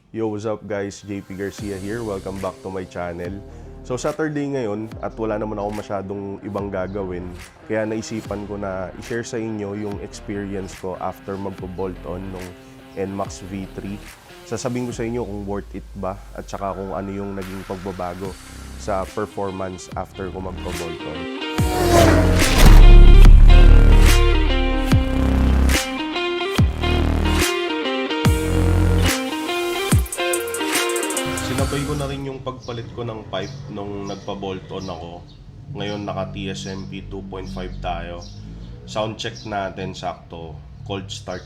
Yo, what's up guys? JP Garcia here. Welcome back to my channel. So Saturday ngayon at wala naman ako masyadong ibang gagawin. Kaya naisipan ko na i-share sa inyo yung experience ko after magpo-bolt on nung NMAX V3. Sasabihin ko sa inyo kung worth it ba at saka kung ano yung naging pagbabago sa performance after ko magpo-bolt on. Sinabay ko na rin yung pagpalit ko ng pipe nung nagpa-bolt on ako. Ngayon naka TSMP 2.5 tayo. Sound check natin sakto. Cold start.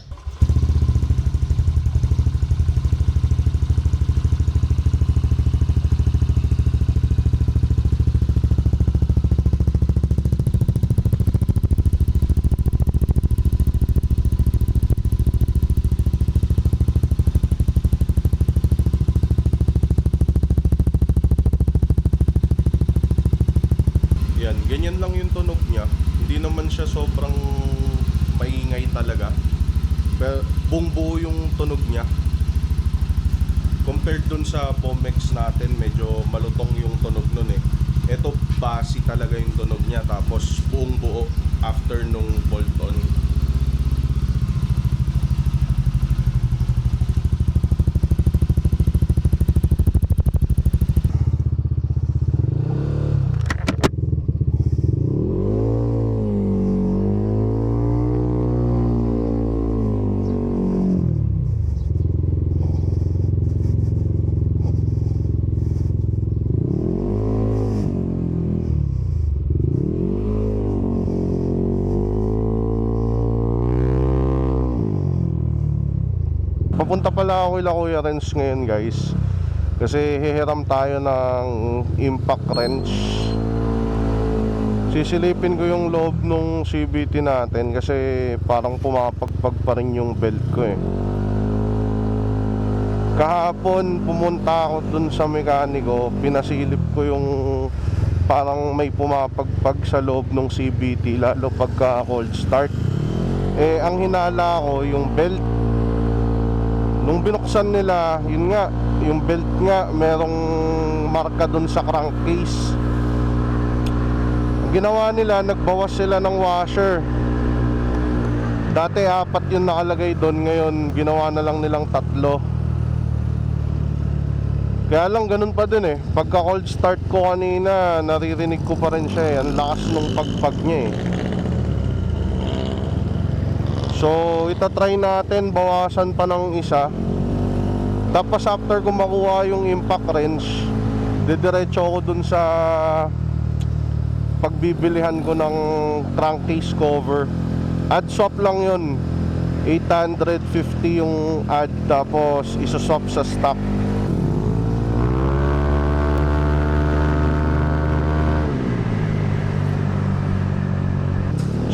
Yan, ganyan lang yung tunog niya. Hindi naman siya sobrang maingay talaga. Pero buong buo yung tunog niya. Compared dun sa Pomex natin, medyo malutong yung tunog nun eh. Ito, basi talaga yung tunog niya. Tapos buong buo after nung bolt on. Papunta pala ako kila Kuya Renz ngayon guys. Kasi hihiram tayo ng impact wrench. Sisilipin ko yung loob nung CVT natin kasi parang pumapagpag pa rin yung belt ko eh. Kahapon pumunta ako dun sa mekaniko, pinasilip ko yung parang may pumapagpag sa loob nung CVT lalo pagka cold start. Eh ang hinala ko yung belt. Nung binuksan nila, yun nga, yung belt nga, merong marka dun sa crankcase. Ang ginawa nila, nagbawas sila ng washer. Dati 4 yung nakalagay dun, ngayon ginawa na lang nilang 3. Kaya lang ganun pa din eh. Pagka cold start ko kanina, naririnig ko pa rin siya eh. Ang lakas nung pagpag niya eh. So itatry natin bawasan pa ng isa. Tapos after ko makuha yung impact wrench, didiretso ako dun sa pagbibilihan ko ng crankcase cover. Add swap lang yun, 850 yung add, tapos isoswap sa stock.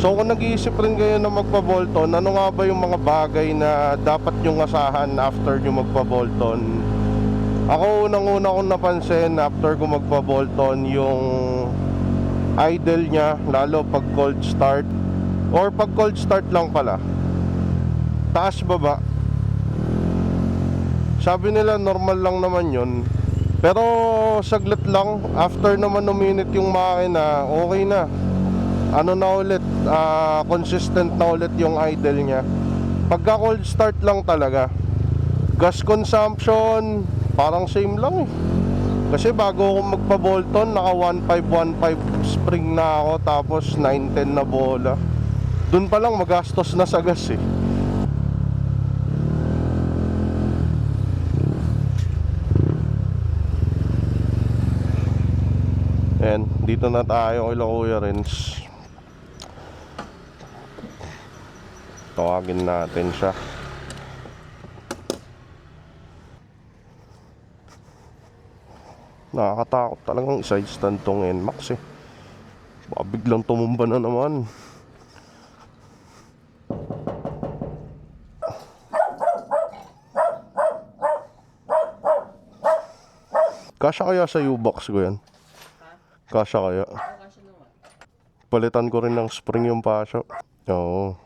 So kung nag-iisip rin kayo na magpa-bolt on, ano nga ba yung mga bagay na dapat nyong asahan after nyo magpa-bolt on? Ako unang-una kong napansin after ko magpa-bolt on yung idle nya, lalo pag cold start. Or pag cold start lang pala, taas baba. Sabi nila normal lang naman yun, pero saglit lang, after naman uminit yung makina, okay na. Ano na ulit, consistent na ulit yung idle nya. Pagka cold start lang talaga, gas consumption parang same lang eh. Kasi bago ako magpa-bolt on, naka 1515 spring na ako, tapos 910 na bola. Dun pa lang magastos na sa gas eh. Ayan, dito na tayo kay Kuya Renz. Tawagin natin siya. Nakakatakot talagang side stand tong NMAX eh. Baka biglang tumumba na naman. Kasya kaya sa U-box ko yan? Kasya kaya? Palitan ko rin ng spring yung pasyo. Oo.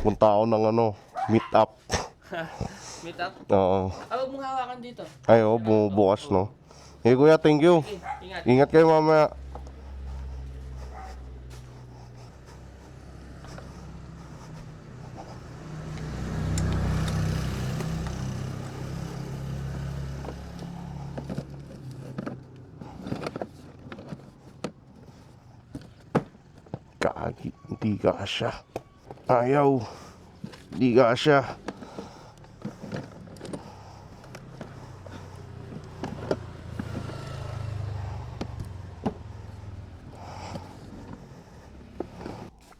Punta ako ng meet up. Meet up? Oo. Huwag mong hawakan dito. Ay, oh, bumubukas, no? Eh, kuya, thank you. Okay, ingat. Ingat kayo mamaya. Kagi, hindi kasya. Ayaw. Hindi kasya.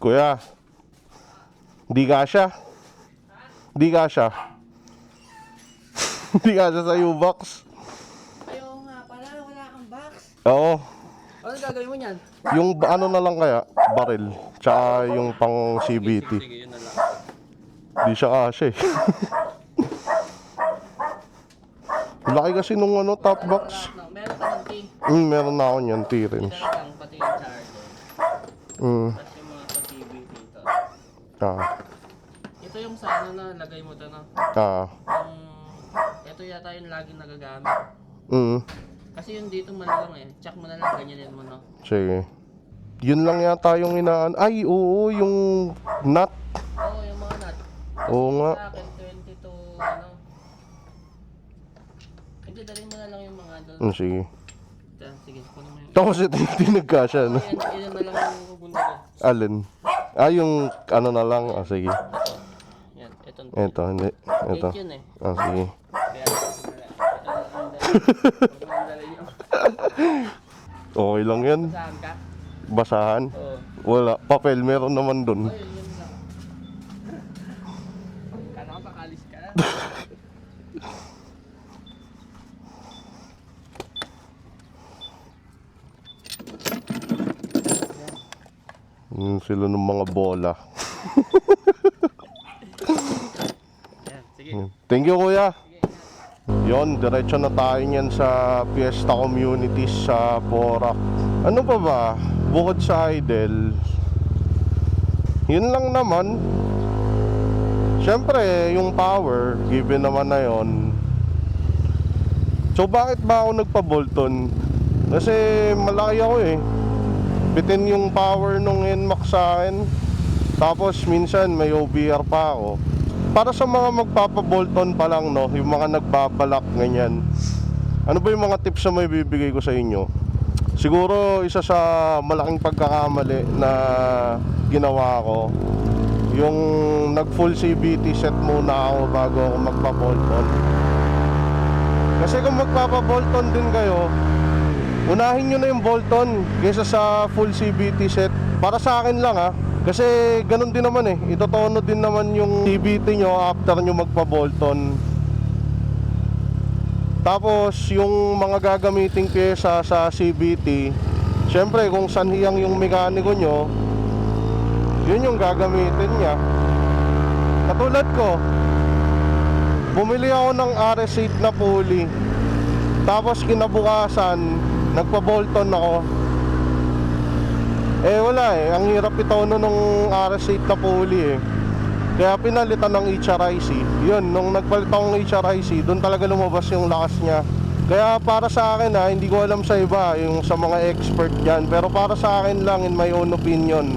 Kuya, hindi kasya. Hindi kasya. Hindi kasya sa U-Box. Ayaw nga pala, wala kang box. Oo. Ano gagawin mo niyan? Yung ano na lang kaya, baril. Tsaka yung pang CBT. Sige, yun na lang. Di siya kasya eh. Laki kasi nung ano, top box. Meron ka ng tea. Meron na ako niyan, T-Range. Meron kang pati yung charger. Mm. Tapos yung mga pa-TV dito. Ah. Ito yung sa ano na, lagay mo to no? Ah. Ito yata yung laging nagagamit. Mm. Kasi yung dito maluwang eh. Check mo na lang, ganyanin mo no? Sige. Yun lang yata yung inaan. Ay, oo, yung nut. Oo, yung mga nut. Oo nga. Sa akin, 22, ano. Hindi, dalhin mo na lang yung mga doon. Sige. Sige, kunin mo yung... Tapos ito yung tinagkasya, no? Yan na lang yung pupunta ko. Alin? Ah, yung ano na lang. Ah, sige. Yan, ito. Ito, hindi. Ito. Eight yun eh. Ah, sige. Kaya, ito ang dali nyo. Okay lang yan. Saan ka? Basahan. Oo. Wala. Papel, meron naman dun. Ayun, yun lang. Kala ka pakalis ka na. Sila ng mga bola. Yan, sige. Thank you, kuya. Yon, diretso na tayo niyan sa Fiesta Communities sa Porac. Ano pa ba? Bukod sa idle, yun lang naman. Siyempre, yung power, given naman na yon. So, bakit ba ako nagpa-Bolton? Kasi malaki ako eh. Bitin yung power nung NMAX sa akin. Tapos, minsan may OBR pa ako. Para sa mga magpapa-Bolton pa lang, no, yung mga nagbabalak, ganyan. Ano ba yung mga tips na may bibigay ko sa inyo? Siguro isa sa malaking pagkakamali na ginawa ko, yung nag full CVT set muna ako bago ako magpa-Bolton. Kasi kung magpapa-Bolton din kayo, unahin nyo na yung Bolton kaysa sa full CVT set. Para sa akin lang ha, kasi ganun din naman eh, itotono din naman yung CVT nyo after nyo magpa-Bolton. Tapos yung mga gagamiting pyesa sa CVT, syempre kung sanhiyang yung mekaniko nyo, yun yung gagamitin niya. Katulad ko, bumili ako ng RS8 na pulley. Tapos kinabukasan, nagpa-Bolton ako. Eh wala eh, ang hirap itono nung RS8 na pulley eh. Kaya pinalitan ng HRIC. Yun, nung nagpalit akong HRIC, doon talaga lumabas yung lakas niya. Kaya para sa akin ha, hindi ko alam sa iba, yung sa mga expert dyan. Pero para sa akin lang, in my own opinion,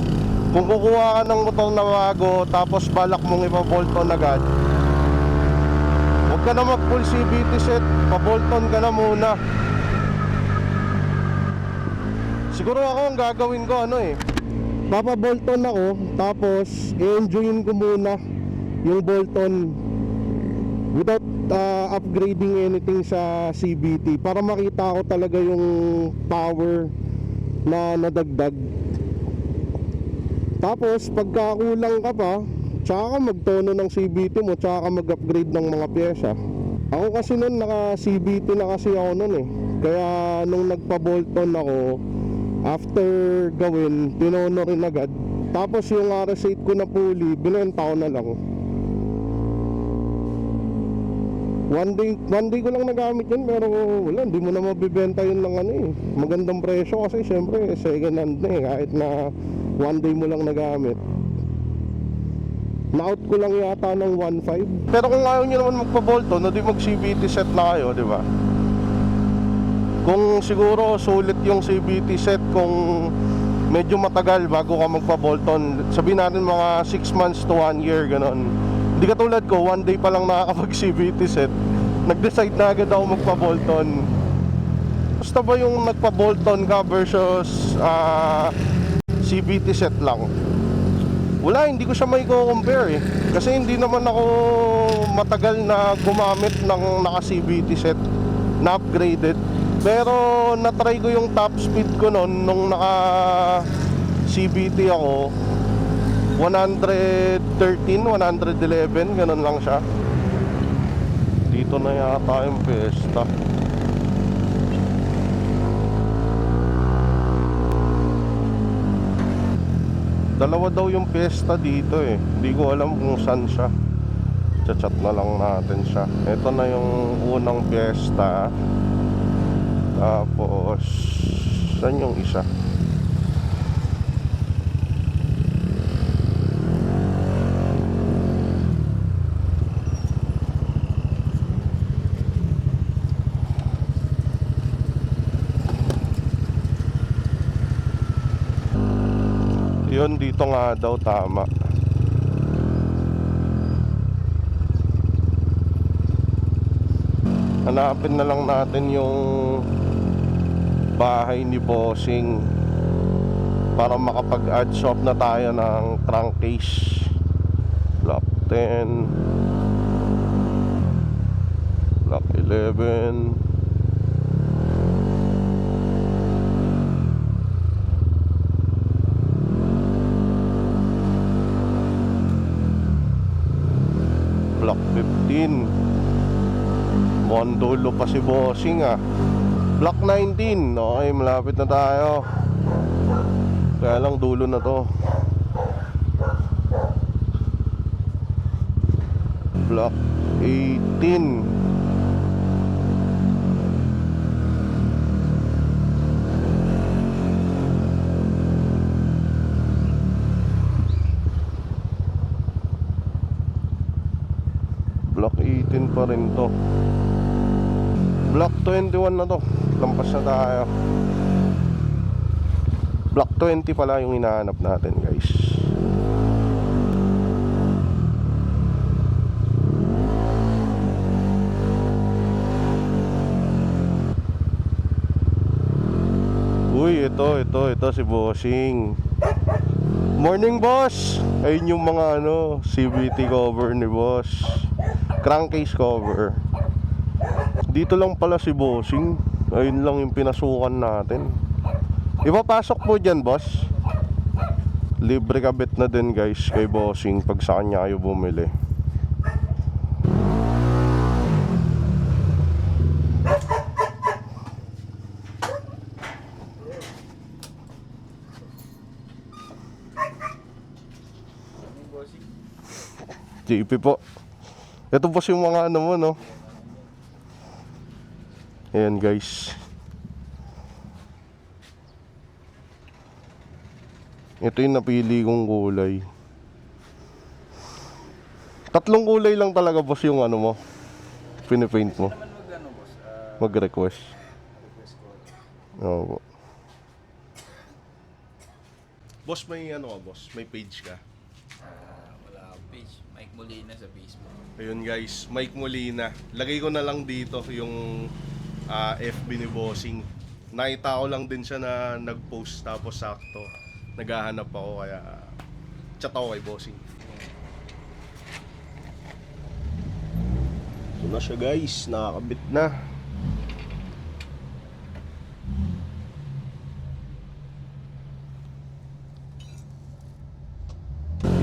kung kukuha ka ng motor na bago, tapos balak mong ipa-Bolton agad, huwag ka na mag-full CVT set, pa-Bolton ka na muna. Siguro ako ang gagawin ko ano eh, papa-Bolton ako, tapos i-enjoyin ko muna yung Bolton without upgrading anything sa CVT para makita ko talaga yung power na nadagdag. Tapos pagka kulang ka pa, tsaka ka magtono ng CVT mo, tsaka ka mag-upgrade ng mga pyesa. Ako kasi nun naka CVT na kasi ako nun eh, kaya nung nagpa-Bolton ako, after gawin, tinono rin agad. Tapos yung RS8 ko na pulley, binenta ko na lang. One day ko lang nagamit yun, pero wala, hindi mo na mabibenta yun ng ano eh, magandang presyo kasi syempre second hand na eh, kahit na one day mo lang nagamit. Na-out ko lang yata ng 1.5. Pero kung ayaw nyo naman magpa-Bolton, di mag CVT set na kayo, di ba? Kung siguro sulit yung CVT set, kung medyo matagal bago ka magpa-Bolton, sabihin natin mga 6 months to 1 year, ganon. Hindi katulad ko, 1 day pa lang nakakapag CVT set, nag-decide na agad ako magpa-Bolton. Basta ba yung nagpa-Bolton ka versus CVT set lang? Wala, hindi ko siya may compare eh. Kasi hindi naman ako matagal na gumamit ng naka-CVT set na upgraded. Pero na-try ko yung top speed ko noon nung naka-CVT ako. 113, 111, ganun lang siya. Dito na yata yung pesta. Dalawa daw yung piyesta dito eh. Hindi ko alam kung saan siya. Chat na lang natin siya. Ito na yung unang piyesta. Tapos saan yung isa? Yun, dito nga daw tama. Hanapin na lang natin yung bahay ni Bossing para makapag-add swap na tayo ng crankcase. Block 10, Block 11, Block 15. Mondulo pa si Bossing ah. Block 19. Okay, malapit na tayo. Kaya lang dulo na to. Block 18. Block 18 pa rin to. Block 21 na to. Lampas na tayo. Block 20 pala yung hinahanap natin, guys. Uy, ito si Bossing. Morning, boss. Ayun yung mga CVT cover ni boss. Crankcase cover. Dito lang pala si Bossing. Ayun lang yung pinasukan natin. Ipapasok po dyan, boss. Libre kabit na din, guys, kay Bossing pag sa kanya kayo bumili. JP po. Ito po yung mga mo, no? Ayan, guys. Ito yung napili kong kulay. Tatlong kulay lang talaga, boss, yung mo. Pinipaint mo. Mag-request. Oo. Boss, may boss? May page ka? Wala akong page. Mike Molina sa Facebook. Ayun, guys, Mike Molina. Lagay ko na lang dito yung FB ni Bossing. Nakita ko lang din siya na nag-post, tapos sakto naghahanap ako, kaya chat ako kay Bossing. Ito na siya, guys, nakakabit na.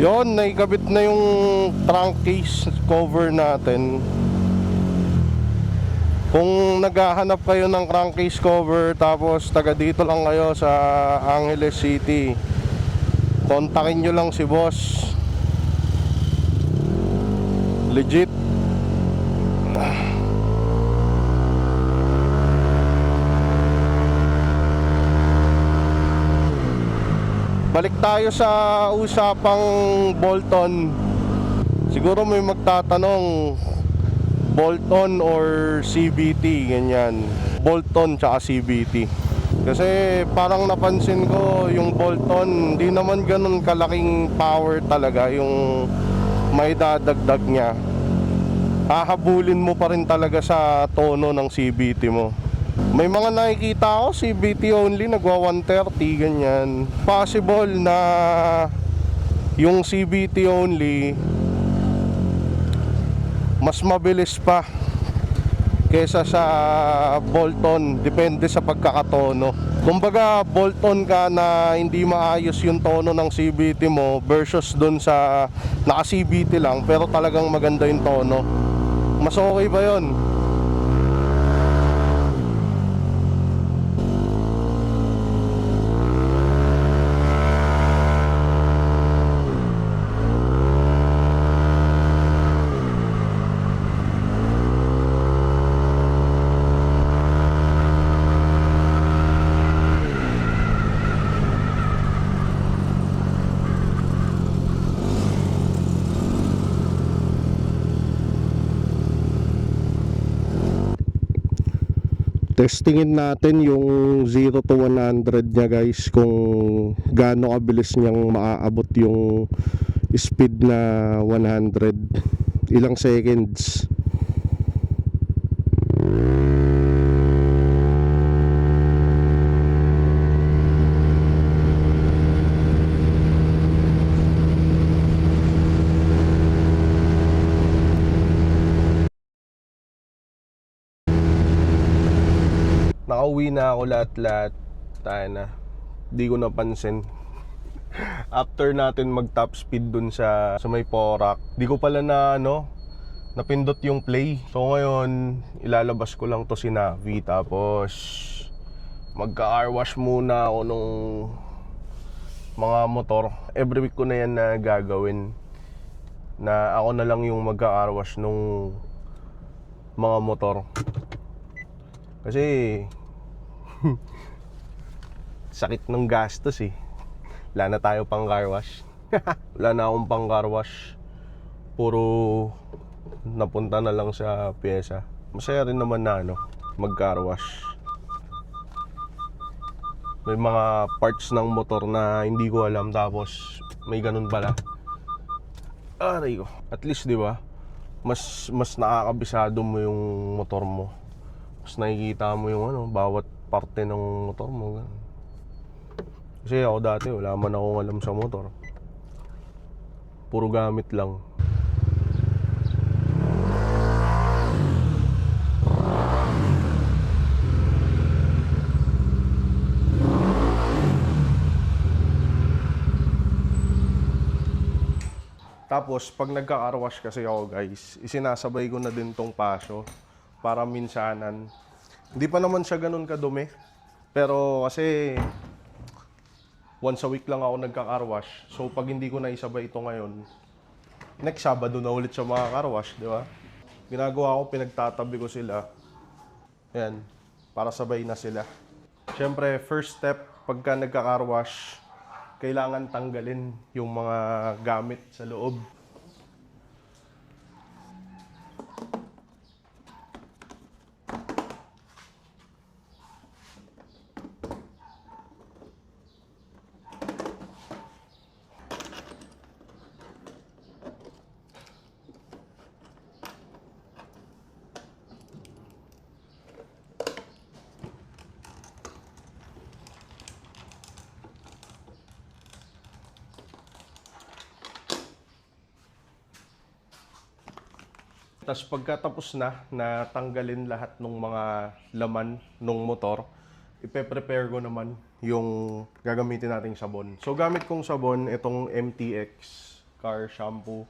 Yon, naikabit na yung crankcase cover natin. Kung naghahanap kayo ng crankcase cover tapos taga dito lang kayo sa Angeles City, kontakin nyo lang si boss. Legit. Balik tayo sa usapang Bolton. Siguro may magtatanong, bolt-on or CVT, ganyan. Bolt-on tsaka CVT. Kasi parang napansin ko yung bolt-on, hindi naman ganun kalaking power talaga yung may dadagdag niya. Hahabulin mo pa rin talaga sa tono ng CVT mo. May mga nakikita ako CVT only nagwa 130, ganyan. Possible na yung CVT only mas mabilis pa kesa sa bolt-on, depende sa pagkakatono. Kumbaga bolt-on ka na hindi maayos yung tono ng CVT mo versus dun sa naka CVT lang pero talagang maganda yung tono. Mas okay ba yun? Testingin natin yung 0 to 100 niya guys, kung gaano kabilis niyang maaabot yung speed na 100. Ilang seconds. Nakauwi na ako lahat-lahat. Tayo na. Di ko napansin. After natin mag top speed dun sa may Porac, di ko pala na napindot yung play. So ngayon, ilalabas ko lang to si Navi. Tapos magka-car wash muna ako nung mga motor. Every week ko na yan na gagawin. Na ako na lang yung magka-car wash nung mga motor. Kasi sakit ng gastos eh. Wala na tayo pang car wash. Wala na akong pang car wash. Puro napunta na lang sa pyesa. Masaya rin naman na mag car wash. May mga parts ng motor na hindi ko alam, tapos may ganun pala. Aray ko. At least 'di ba? Mas nakakabisado mo yung motor mo. Mas nakikita mo yung bawat parte ng motor mo. Kasi ako dati wala man akong alam sa motor. Puro gamit lang. Tapos pag nagka-car wash kasi ako guys, isinasabay ko na din tong paso para minsanan. Hindi pa naman siya ganun kadumi. Pero kasi once a week lang ako nagka-car wash. So pag hindi ko na isabay ito ngayon, next Sabado na ulit siya mga-car wash, di ba? Ginagawa ko, pinagtatabi ko sila. Yan, para sabay na sila. Siyempre, first step pagka nagka-car wash, kailangan tanggalin yung mga gamit sa loob. Tapos pagkatapos na tanggalin lahat ng mga laman ng motor, ipe-prepare ko naman yung gagamitin nating sabon. So gamit kong sabon, itong MTX car shampoo.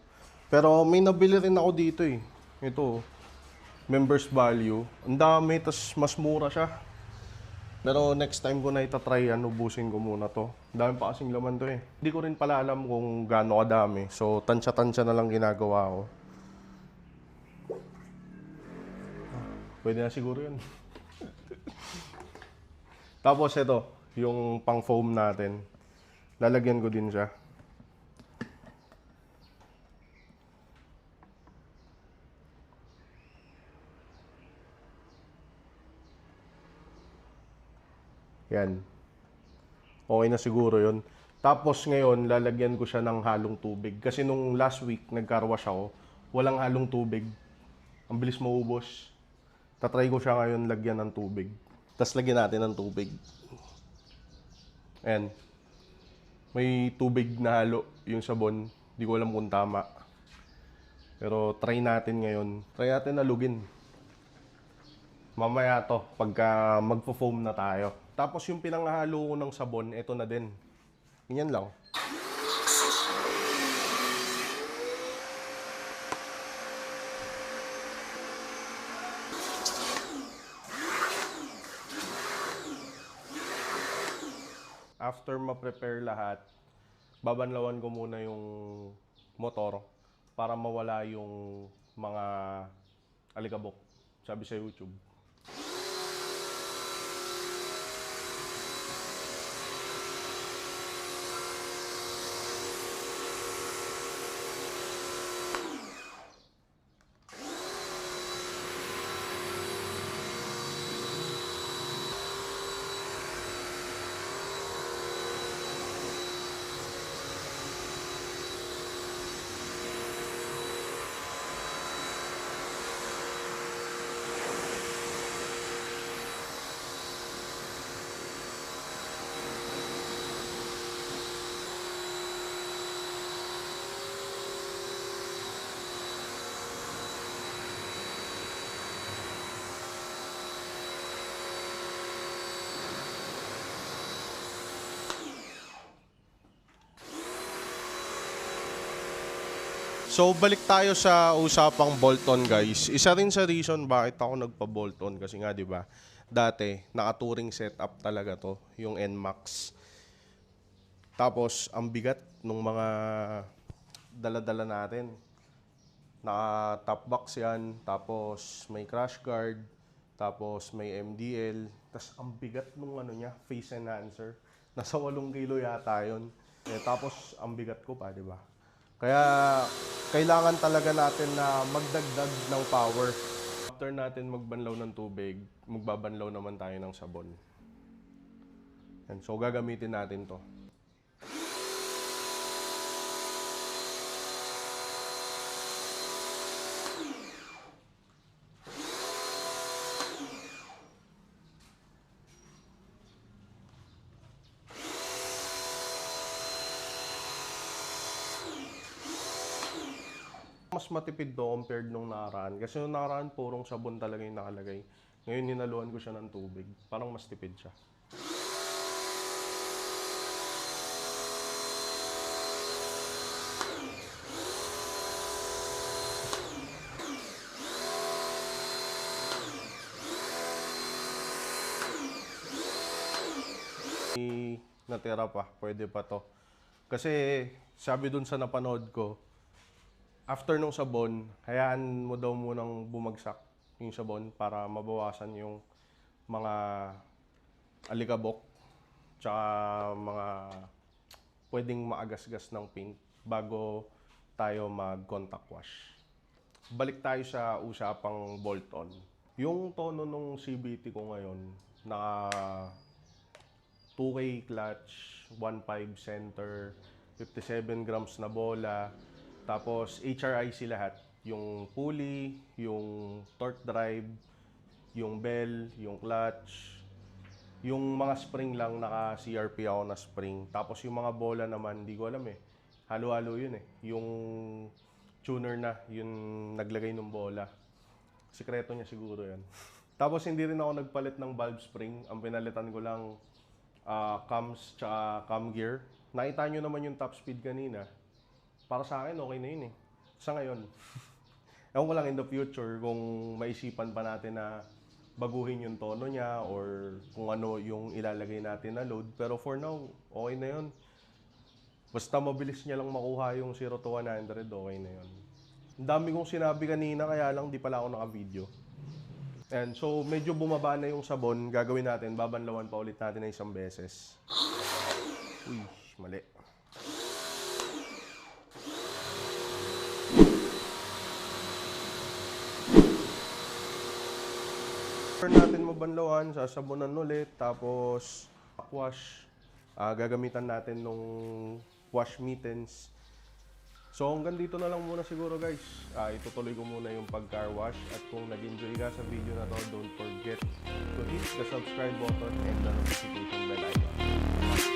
Pero may nabili rin ako dito eh. Ito, members value. Ang dami, tas mas mura siya. Pero next time ko na itatry yan, ubusin ko muna to. Dami pa kasing laman to eh. Hindi ko rin pala alam kung gaano kadami. So tansya-tansya na lang ginagawa ko. Pwede na siguro yun. Tapos ito, yung pang foam natin. Lalagyan ko din siya. Yan. Okay na siguro yun. Tapos ngayon, lalagyan ko siya ng halong tubig. Kasi nung last week, nagkarwash ako, walang halong tubig. Ang bilis maubos. Tatry ko siya ngayon lagyan ng tubig. Tapos lagyan natin ng tubig. Ayan. May tubig na halo yung sabon. Hindi ko alam kung tama. Pero try natin ngayon. Try natin alugin. Mamaya to, pagka magpo-foam na tayo. Tapos yung pinanghalo ko ng sabon, ito na din. Ganyan lang. After ma-prepare lahat, babanlawan ko muna yung motor para mawala yung mga alikabok. Sabi sa YouTube. So, balik tayo sa usapang bolt-on, guys. Isa rin sa reason bakit ako nagpa-bolt-on kasi nga, di ba, dati, naka-touring setup talaga to, yung NMAX. Tapos, ang bigat ng mga dala-dala natin. Naka-top box yan, tapos may crash guard, tapos may MDL, tapos ang bigat ng ano niya, face enhancer. Nasa 8 kilo yata yun. Tapos, ang bigat ko pa, di ba? Kaya kailangan talaga natin na magdagdag ng power. After natin magbanlaw ng tubig, magbabanlaw naman tayo ng sabon. And so gagamitin natin to. Mas matipid to compared nung nakaraan. Kasi nung nakaraan, purong sabon talaga yung nakalagay. Ngayon, ninaluan ko siya ng tubig. Parang mas tipid siya. Natira pa, pwede pa to. Kasi sabi dun sa napanood ko, after nung sabon, hayaan mo daw munang bumagsak yung sabon para mabawasan yung mga alikabok tsaka mga pwedeng maagasgas ng paint bago tayo mag-contact wash. Balik tayo sa usapang bolt-on. Yung tono nung CVT ko ngayon, naka 2K clutch, 1.5 center, 57 grams na bola, tapos HRIC lahat. Yung pulley, yung torque drive, yung bell, yung clutch. Yung mga spring lang, naka-CRP ako na spring. Tapos yung mga bola naman, hindi ko alam eh. Halo-halo yun eh. Yung tuner na, yung naglagay ng bola. Sikreto niya siguro yan. Tapos hindi rin ako nagpalit ng valve spring. Ang pinalitan ko lang cams tsaka cam gear. Nakita nyo naman yung top speed kanina. Para sa akin, okay na yun eh. Sa ngayon. Ewan ko lang in the future kung maisipan pa natin na baguhin yung tono niya or kung ano yung ilalagay natin na load. Pero for now, okay na yun. Basta mabilis niya lang makuha yung 0 to 100, okay na yun. Ang dami kong sinabi kanina, kaya lang di pala ako naka-video. And so, medyo bumaba na yung sabon. Gagawin natin, babanlawan pa ulit natin na isang beses. Uy, mali. After natin mabanlawan, sasabunan ulit. Tapos, wash. Gagamitan natin nung wash mittens. So hanggang dito na lang muna siguro guys. Itutuloy ko muna yung pag-car wash. At kung nag-enjoy ka sa video na to, don't forget to hit the subscribe button and the notification bell icon.